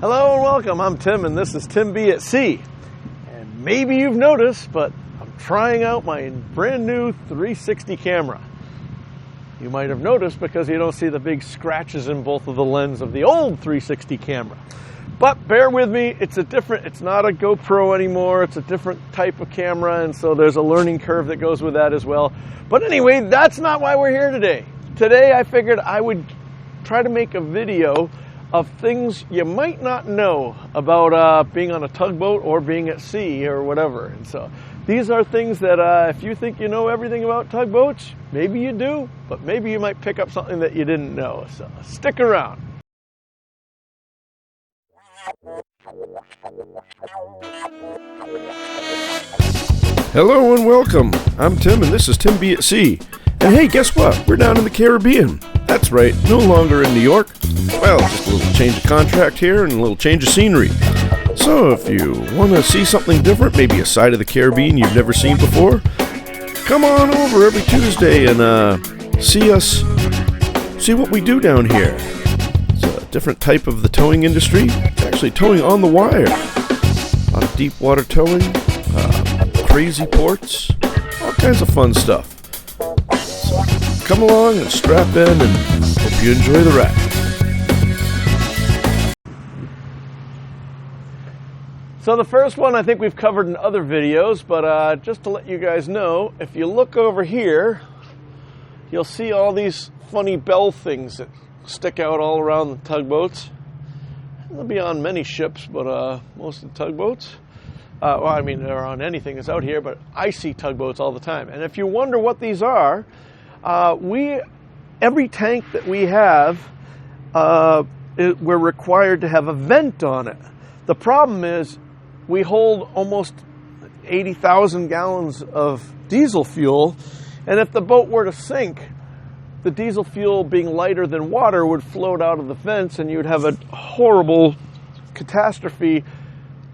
Hello and welcome, I'm Tim and this is TimBatSea. And maybe you've noticed, but I'm trying out my brand new 360 camera. You might have noticed because you don't see the big scratches in both of the lens of the old 360 camera. But bear with me, it's not a GoPro anymore, it's a different type of camera, and so there's a learning curve that goes with that as well. But anyway, that's not why we're here today. Today I figured I would try to make a video of things you might not know about being on a tugboat or being at sea or whatever. And so these are things that if you think you know everything about tugboats, maybe you do, but maybe you might pick up something that you didn't know. So stick around. Hello and welcome. I'm Tim and this is TimBatSea. And hey, guess what? We're down in the Caribbean. That's right, no longer in New York. Well, just a little change of contract here and a little change of scenery. So if you want to see something different, maybe a side of the Caribbean you've never seen before, come on over every Tuesday and see what we do down here. It's a different type of the towing industry. It's actually towing on the wire. A lot of deep water towing, crazy ports, all kinds of fun stuff. So come along and strap in and hope you enjoy the ride. So the first one I think we've covered in other videos, but just to let you guys know, if you look over here, you'll see all these funny bell things that stick out all around the tugboats. They'll be on many ships, but most of the tugboats, well, I mean, they're on anything that's out here, but I see tugboats all the time. And if you wonder what these are, every tank that we have, we're required to have a vent on it. The problem is we hold almost 80,000 gallons of diesel fuel, and if the boat were to sink, the diesel fuel being lighter than water would float out of the vents and you'd have a horrible catastrophe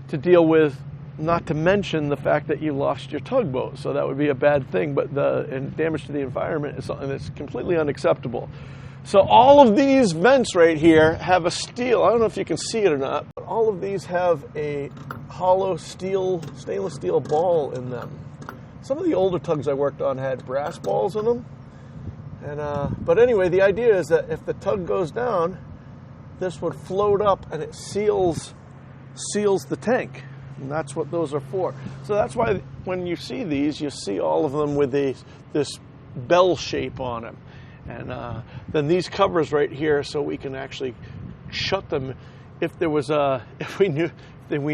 to deal with, not to mention the fact that you lost your tugboat. So that would be a bad thing, but and damage to the environment is something that's completely unacceptable. So all of these vents right here have a steel, I don't know if you can see it or not, but all of these have a hollow stainless steel ball in them. Some of the older tugs I worked on had brass balls in them. But anyway, the idea is that if the tug goes down, this would float up and it seals the tank. And that's what those are for. So that's why when you see these, you see all of them with this bell shape on them. And then these covers right here, so we can actually shut them. If we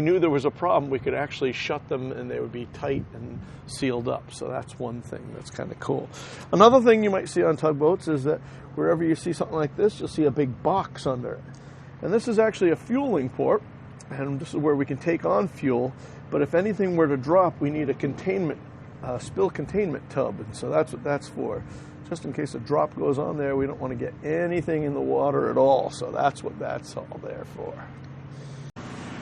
knew there was a problem, we could actually shut them and they would be tight and sealed up. So that's one thing that's kind of cool. Another thing you might see on tugboats is that wherever you see something like this, you'll see a big box under it. And this is actually a fueling port, and this is where we can take on fuel. But if anything were to drop, we need a spill containment tub, and so that's what that's for. Just in case a drop goes on there, we don't want to get anything in the water at all. So that's what that's all there for.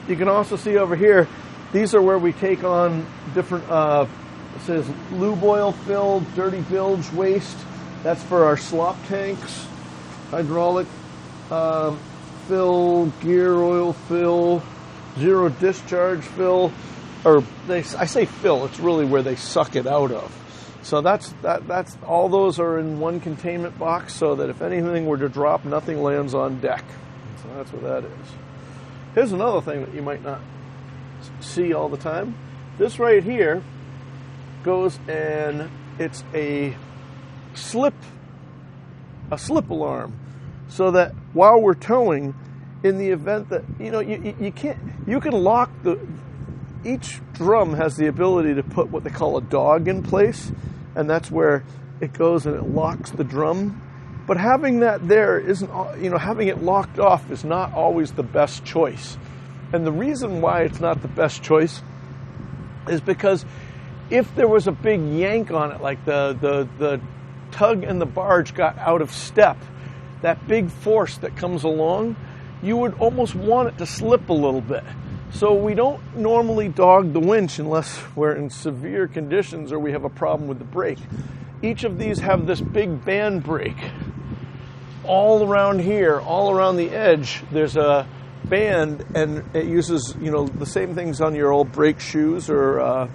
You can also see over here, these are where we take on different, it says lube oil fill, dirty bilge waste. That's for our slop tanks, hydraulic fill, gear oil fill, zero discharge fill, or I say fill, it's really where they suck it out of. So that's all those are in one containment box, so that if anything were to drop, nothing lands on deck. So that's what that is. Here's another thing that you might not see all the time. This right here goes, and it's a slip alarm, so that while we're towing, in the event that you can lock each drum has the ability to put what they call a dog in place, and that's where it goes and it locks the drum. But having that there isn't, having it locked off is not always the best choice. And the reason why it's not the best choice is because if there was a big yank on it, like the tug and the barge got out of step, that big force that comes along, you would almost want it to slip a little bit. So we don't normally dog the winch unless we're in severe conditions or we have a problem with the brake. Each of these have this big band brake. All around here, all around the edge, there's a band, and it uses, you know, the same things on your old brake shoes or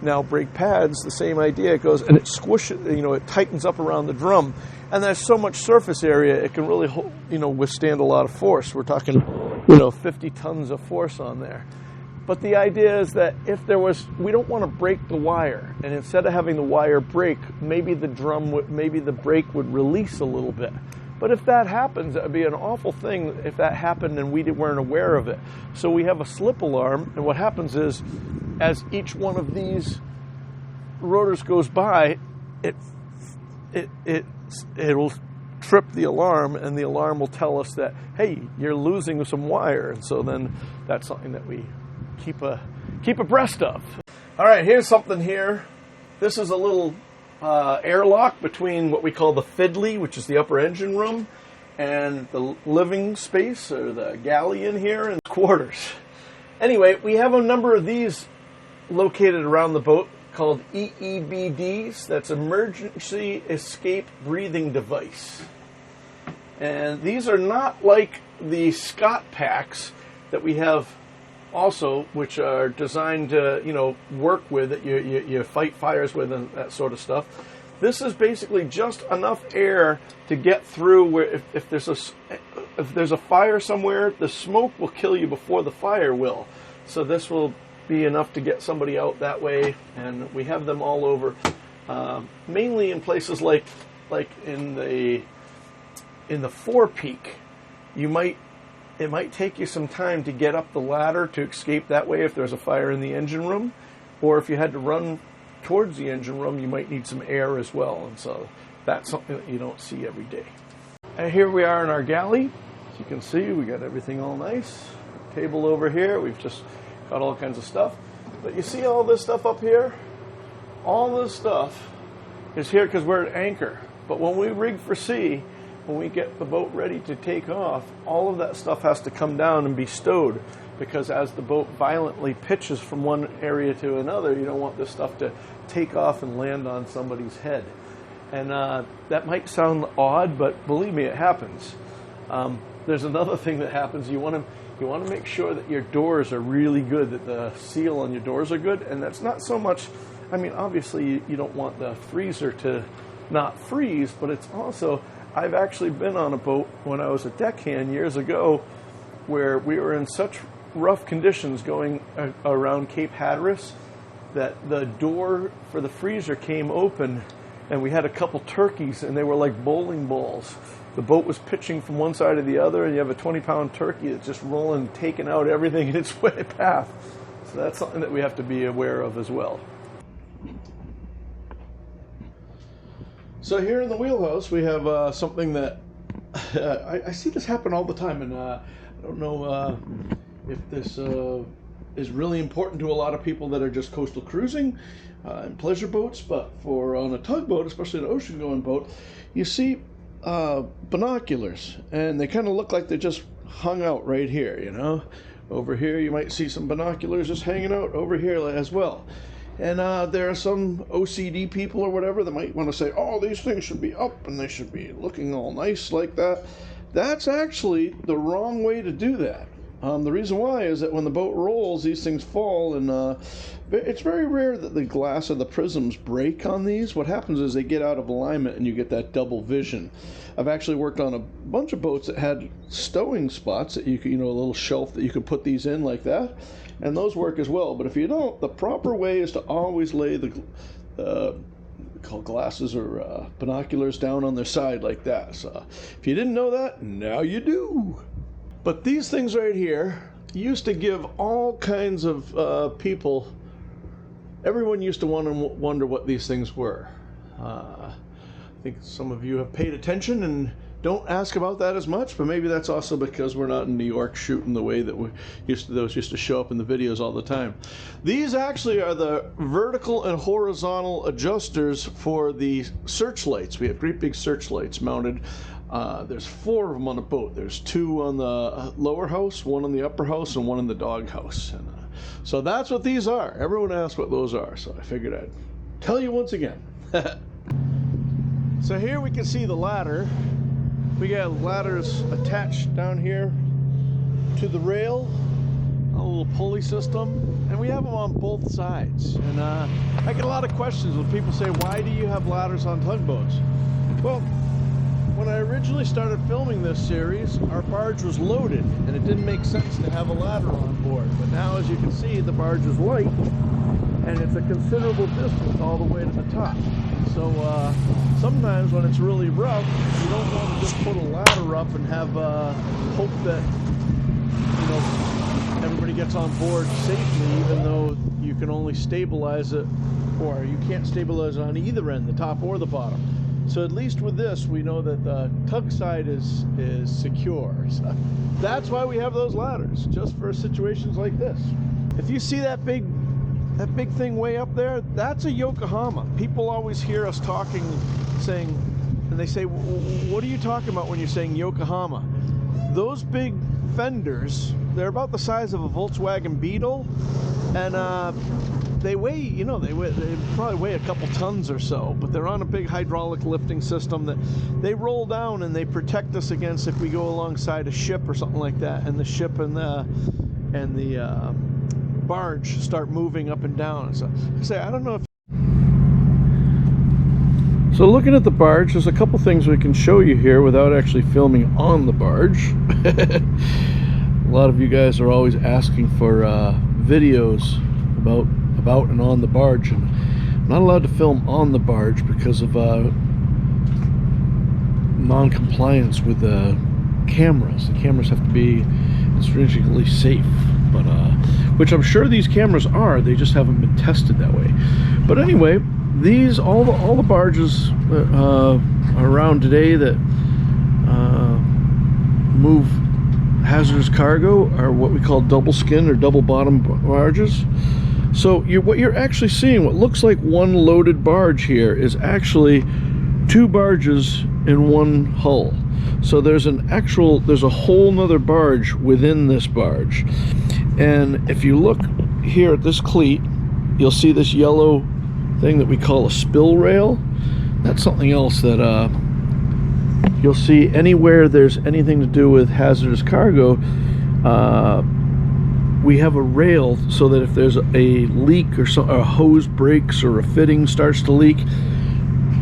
now brake pads. The same idea. It goes and it squishes, you know, it tightens up around the drum, and there's so much surface area it can really, you know, withstand a lot of force. We're talking, you know, 50 tons of force on there. But the idea is that if there was, we don't want to break the wire, and instead of having the wire break, maybe the brake would release a little bit. But if that happens, that would be an awful thing if that happened and we weren't aware of it. So we have a slip alarm, and what happens is, as each one of these rotors goes by, it'll trip the alarm, and the alarm will tell us that, hey, you're losing some wire. And so then that's something that we keep abreast of. All right, here's something here. This is a little airlock between what we call the fiddly, which is the upper engine room, and the living space, or the galley in here, and quarters. Anyway, we have a number of these located around the boat called EFBs. That's Emergency Escape Breathing Device. And these are not like the Scott packs that we have also, which are designed to, you know, work with, that you fight fires with and that sort of stuff. This is basically just enough air to get through where if there's a fire somewhere, the smoke will kill you before the fire will. So this will be enough to get somebody out that way, and we have them all over, mainly in places like in the forepeak. It might take you some time to get up the ladder to escape that way if there's a fire in the engine room, or if you had to run towards the engine room, you might need some air as well, and so that's something that you don't see every day. And here we are in our galley. As you can see, we got everything all nice. Table over here, we've just got all kinds of stuff. But you see all this stuff up here? All this stuff is here because we're at anchor. But when we rig for sea, when we get the boat ready to take off, all of that stuff has to come down and be stowed, because as the boat violently pitches from one area to another, you don't want this stuff to take off and land on somebody's head. And that might sound odd, but believe me, it happens. There's another thing that happens. You want to make sure that your doors are really good, that the seal on your doors are good, and that's not so much, I mean, obviously you don't want the freezer to not freeze, but it's also, I've actually been on a boat when I was a deckhand years ago where we were in such rough conditions going around Cape Hatteras that the door for the freezer came open, and we had a couple turkeys, and they were like bowling balls. The boat was pitching from one side to the other, and you have a 20-pound turkey that's just rolling, taking out everything in its way path. So that's something that we have to be aware of as well. So here in the wheelhouse, we have something that I see this happen all the time, and I don't know if this is really important to a lot of people that are just coastal cruising and pleasure boats, but for on a tugboat, especially an ocean-going boat, you see binoculars, and they kind of look like they're just hung out right here, you know. Over here, you might see some binoculars just hanging out over here as well. And there are some OCD people or whatever that might want to say, oh, these things should be up and they should be looking all nice like that. That's actually the wrong way to do that. The reason why is that when the boat rolls, these things fall, and it's very rare that the glass or the prisms break on these. What happens is they get out of alignment and you get that double vision. I've actually worked on a bunch of boats that had stowing spots that you could, you know, a little shelf that you could put these in like that, and those work as well. But if you don't, the proper way is to always lay the called glasses or binoculars down on their side like that. So if you didn't know that, now you do. But these things right here used to give all kinds of people, everyone used to wonder what these things were. I think some of you have paid attention and don't ask about that as much, but maybe that's also because we're not in New York shooting the way that those used to show up in the videos all the time. These actually are the vertical and horizontal adjusters for the searchlights. We have great big searchlights mounted. There's 4 of them on a boat. There's 2 on the lower house, 1 on the upper house, and 1 in the dog house. And, so that's what these are. Everyone asks what those are, so I figured I'd tell you once again. So here we can see the ladder. We got ladders attached down here to the rail, a little pulley system, and we have them on both sides. And I get a lot of questions when people say, why do you have ladders on tugboats? Well, when I originally started filming this series, our barge was loaded and it didn't make sense to have a ladder on board. But now, as you can see, the barge is light and it's a considerable distance all the way to the top. So sometimes when it's really rough, you don't want to just put a ladder up and have hope that, you know, everybody gets on board safely, even though you can only stabilize it, or you can't stabilize it on either end, the top or the bottom. So at least with this, we know that the tug side is secure. So that's why we have those ladders, just for situations like this. If you see that big thing way up there, that's a Yokohama. People always hear us talking, saying, and they say, what are you talking about when you're saying Yokohama? Those big fenders, they're about the size of a Volkswagen Beetle, and they weigh, you know, they probably weigh a couple tons or so, but they're on a big hydraulic lifting system that they roll down and they protect us against if we go alongside a ship or something like that, and the ship and the barge start moving up and down. So I don't know if. So looking at the barge, there's a couple things we can show you here without actually filming on the barge. A lot of you guys are always asking for videos about and on the barge, and I'm not allowed to film on the barge because of non-compliance with the cameras. The cameras have to be stringently safe, but which I'm sure these cameras are. They just haven't been tested that way. But anyway, these all the barges around today that move hazardous cargo are what we call double skin or double bottom barges. So what you're actually seeing, what looks like one loaded barge here, is actually two barges in one hull. So there's a whole nother barge within this barge. And if you look here at this cleat, you'll see this yellow thing that we call a spill rail. That's something else that you'll see anywhere there's anything to do with hazardous cargo. We have a rail so that if there's a leak or a hose breaks or a fitting starts to leak,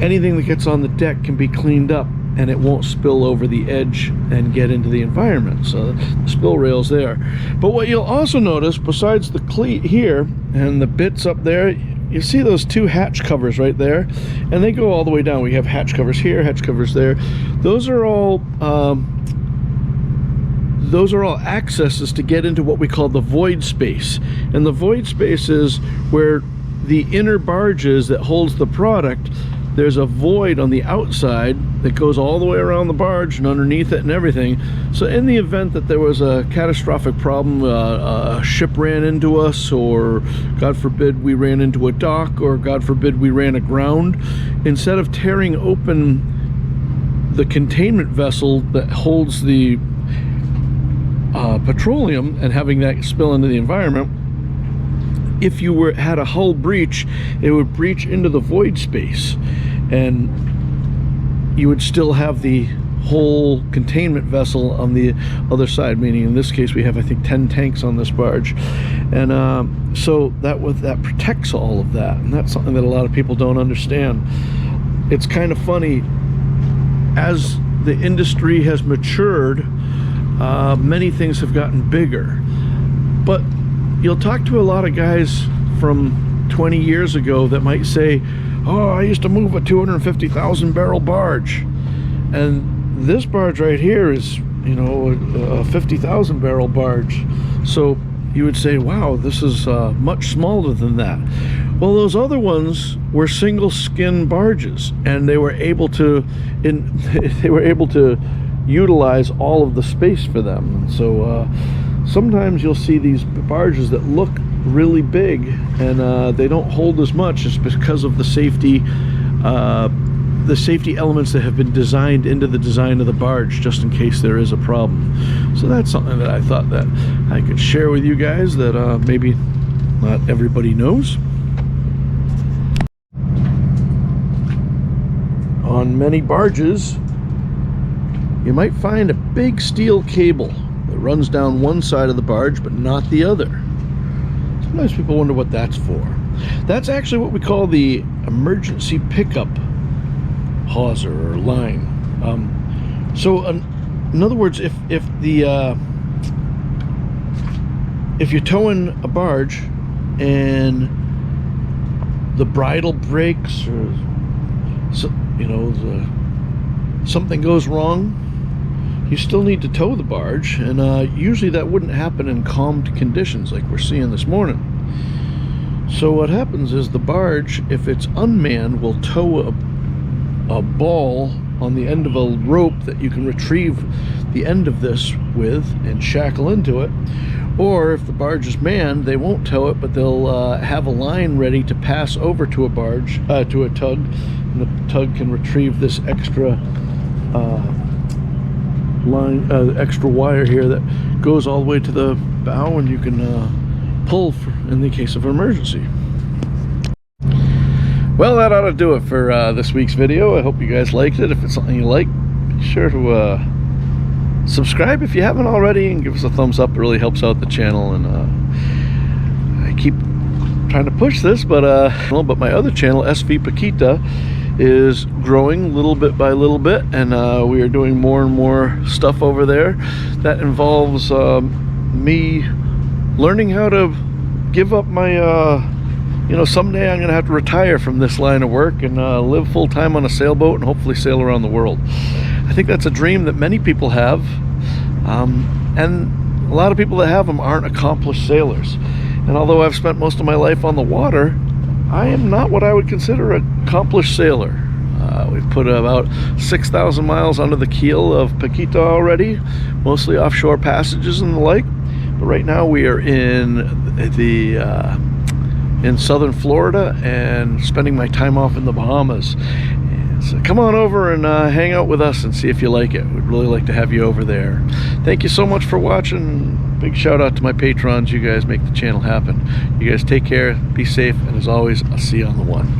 anything that gets on the deck can be cleaned up and it won't spill over the edge and get into the environment. So the spill rail's there. But what you'll also notice, besides the cleat here and the bits up there, you see those two hatch covers right there, and they go all the way down. We have hatch covers here, hatch covers there. Those are all accesses to get into what we call the void space. And the void space is where the inner barge is that holds the product. There's a void on the outside that goes all the way around the barge and underneath it and everything. So in the event that there was a catastrophic problem, a ship ran into us, or God forbid we ran into a dock, or God forbid we ran aground, instead of tearing open the containment vessel that holds the petroleum and having that spill into the environment, if you had a hull breach, it would breach into the void space, and you would still have the whole containment vessel on the other side, meaning in this case we have, I think, 10 tanks on this barge. And so that protects all of that, and that's something that a lot of people don't understand. It's kind of funny, as the industry has matured, many things have gotten bigger, but you'll talk to a lot of guys from 20 years ago that might say, oh, I used to move a 250,000 barrel barge, and this barge right here is, you know, a 50,000 barrel barge. So you would say, wow, this is much smaller than that. Well, those other ones were single skin barges, and they were able to utilize all of the space for them. So sometimes you'll see these barges that look really big and they don't hold as much. It's because of the safety elements that have been designed into the design of the barge, just in case there is a problem. So that's something that I thought that I could share with you guys that maybe not everybody knows. On many barges, you might find a big steel cable that runs down one side of the barge but not the other. Sometimes people wonder what that's for. That's actually what we call the emergency pickup hawser or line. In other words, if you're towing a barge and the bridle breaks, or something goes wrong, you still need to tow the barge, and usually that wouldn't happen in calmed conditions like we're seeing this morning. So what happens is the barge, if it's unmanned, will tow a ball on the end of a rope that you can retrieve the end of this with and shackle into it. Or if the barge is manned, they won't tow it, but they'll have a line ready to pass over to a barge, to a tug, and the tug can retrieve this extra extra wire here that goes all the way to the bow, and you can pull in the case of an emergency. Well, that ought to do it for this week's video. I hope you guys liked it. If it's something you like, be sure to subscribe if you haven't already, and give us a thumbs up. It really helps out the channel, and I keep trying to push this, but my other channel, SV Paquita, is growing little bit by little bit, and we are doing more and more stuff over there that involves me learning how to give up my someday I'm gonna have to retire from this line of work and live full-time on a sailboat and hopefully sail around the world. I think that's a dream that many people have, and a lot of people that have them aren't accomplished sailors. And although I've spent most of my life on the water, I am not what I would consider an accomplished sailor. We've put about 6,000 miles under the keel of Paquita already, mostly offshore passages and the like. But right now we are in southern Florida and spending my time off in the Bahamas. So come on over and hang out with us and see if you like it. We'd really like to have you over there. Thank you so much for watching. Big shout out to my patrons. You guys make the channel happen. You guys take care, be safe, and as always, I'll see you on the one.